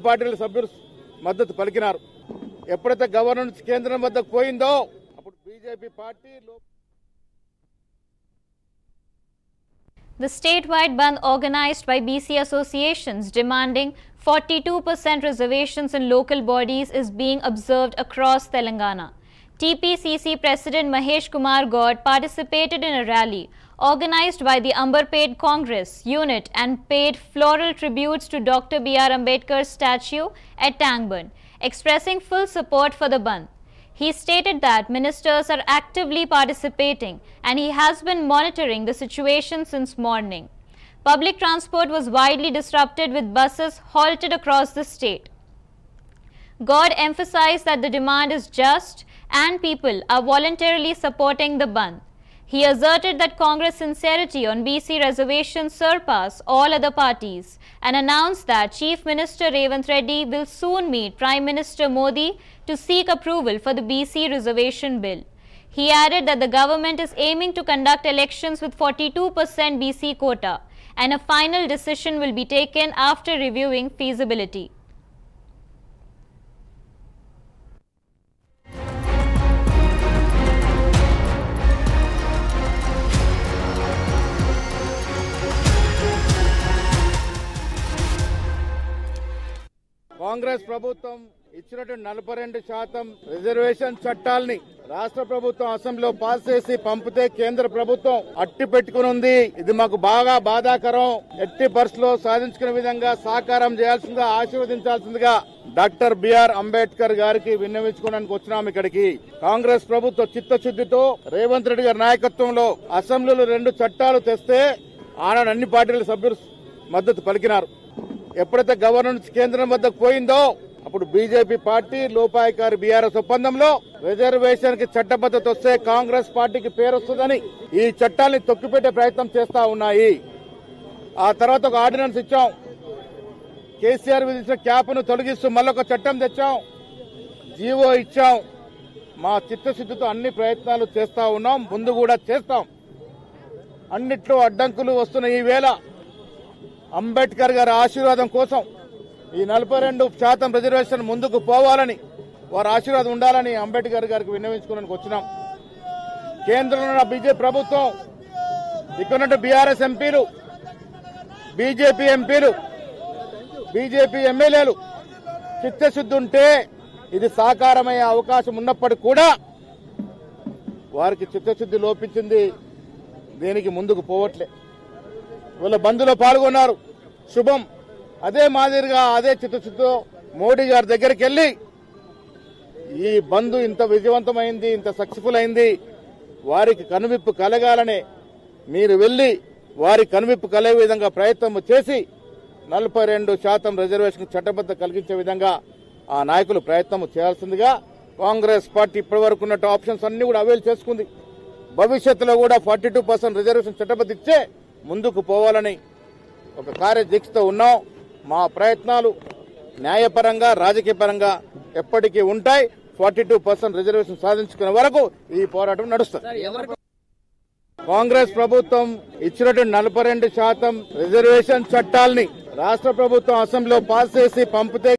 పార్టీల సభ్యులు మద్దతు పలికినారు. ఎప్పుడైతే గవర్నెన్స్ కేంద్రం వద్దకు పోయిందో అప్పుడు BJP party The statewide bandh organized by BC associations demanding 42% reservations in local bodies is being observed across Telangana. TPCC President Mahesh Kumar Gaud participated in a rally organized by the Ambarpet Congress unit and paid floral tributes to Dr. B.R. Ambedkar's statue at Tangburn, expressing full support for the bandh. He stated that ministers are actively participating and he has been monitoring the situation since morning. Public transport was widely disrupted with buses halted across the state. God emphasized that the demand is just and people are voluntarily supporting the bandh. He asserted that Congress sincerity on BC reservations surpass all other parties and announced that Chief Minister Revanth Reddy will soon meet Prime Minister Modi to seek approval for the BC reservation bill. He added that the government is aiming to conduct elections with 42% BC quota and a final decision will be taken after reviewing feasibility. Congress ప్రభుత్వం ఇచ్చినటువంటి 42% reservation చట్టాల్ని రాష్ట్ర ప్రభుత్వం అసెంబ్లీలో pass చేసి పంపితే కేంద్ర ప్రభుత్వం అట్టి పెట్టుకుని ఉంది. ఇది మాకు బాగా బాధాకరం. ఎట్టి పరిస్థితుల్లో సాధించుకునే విధంగా సాకారం చేయాల్సిందిగా ఆశీర్వదించాల్సిందిగా డాక్టర్ బిఆర్ అంబేద్కర్ గారికి విన్నవించుకోవడానికి వచ్చినాం. ఇక్కడికి కాంగ్రెస్ ప్రభుత్వ చిత్తశుద్దితో రేవంత్ రెడ్డి గారి నాయకత్వంలో అసెంబ్లీలో 2 చట్టాలు తెస్తే ఆనాడు అన్ని పార్టీల సభ్యులు మద్దతు పలికినారు. ఎప్పుడైతే గవర్నెన్స్ కేంద్రం వద్దకు పోయిందో అప్పుడు బీజేపీ పార్టీ లోపాయకారి బీఆర్ఎస్ ఒప్పందంలో రిజర్వేషన్ కి చట్టబద్దత వస్తే కాంగ్రెస్ పార్టీకి పేరు వస్తుందని ఈ చట్టాన్ని తొక్కిపెట్టే ప్రయత్నం చేస్తా ఉన్నాయి. ఆ తర్వాత ఒక ఆర్డినెన్స్ ఇచ్చాం. కేసీఆర్ విధించిన క్యాప్ను తొలగిస్తూ మళ్ళొక చట్టం తెచ్చాం, జీవో ఇచ్చాం. మా చిత్తశుద్దితో అన్ని ప్రయత్నాలు చేస్తా ఉన్నాం, ముందు కూడా చేస్తాం. అన్నిట్లో అడ్డంకులు వస్తున్న ఈ వేళ అంబేద్కర్ గారి ఆశీర్వాదం కోసం ఈ 42% రిజర్వేషన్ ముందుకు పోవాలని, వారి ఆశీర్వాదం ఉండాలని అంబేద్కర్ గారికి విన్నవించుకోవడానికి వచ్చినాం. కేంద్రంలో బీజేపీ ప్రభుత్వం, ఇక్కడ బీఆర్ఎస్ ఎంపీలు, బీజేపీ ఎంపీలు, బీజేపీ ఎమ్మెల్యేలు చిత్తశుద్ధి ఉంటే ఇది సాకారమయ్యే అవకాశం ఉన్నప్పటికీ కూడా వారికి చిత్తశుద్ధి లోపించింది. దీనికి ముందుకు పోవట్లే. వీళ్ళ బంద్లో పాల్గొన్నారు, శుభం. అదే మాదిరిగా అదే చిత్తశుద్ధితో మోడీ గారి దగ్గరికి వెళ్లి ఈ బంద్ ఇంత విజయవంతమైంది, ఇంత సక్సెస్ఫుల్ అయింది, వారికి కనువిప్పు కలగాలని మీరు వెళ్లి వారి కనువిప్పు కలిగే విధంగా ప్రయత్నం చేసి 42% రిజర్వేషన్ చట్టబద్ధ కలిగించే విధంగా ఆ నాయకులు ప్రయత్నం చేయాల్సిందిగా కాంగ్రెస్ పార్టీ ఇప్పటి వరకు ఉన్న ఆప్షన్స్ అన్ని కూడా అవైల్ చేసుకుంది. భవిష్యత్తులో కూడా 42% రిజర్వేషన్ చట్టబద్ధ ఇచ్చే ముందుకు పోవాలని ఒక కార్యదీక్షతో ఉన్నాం. మా ప్రయత్నాలు న్యాయపరంగా రాజకీయపరంగా ఎప్పటికీ ఉంటాయి. 42% రిజర్వేషన్ సాధించుకునే వరకు ఈ పోరాటం నడుస్తుంది. కాంగ్రెస్ ప్రభుత్వం ఇచ్చినటువంటి 42% రిజర్వేషన్ చట్టాల్ని రాష్ట్ర ప్రభుత్వం అసెంబ్లీలో పాస్ చేసి పంపితే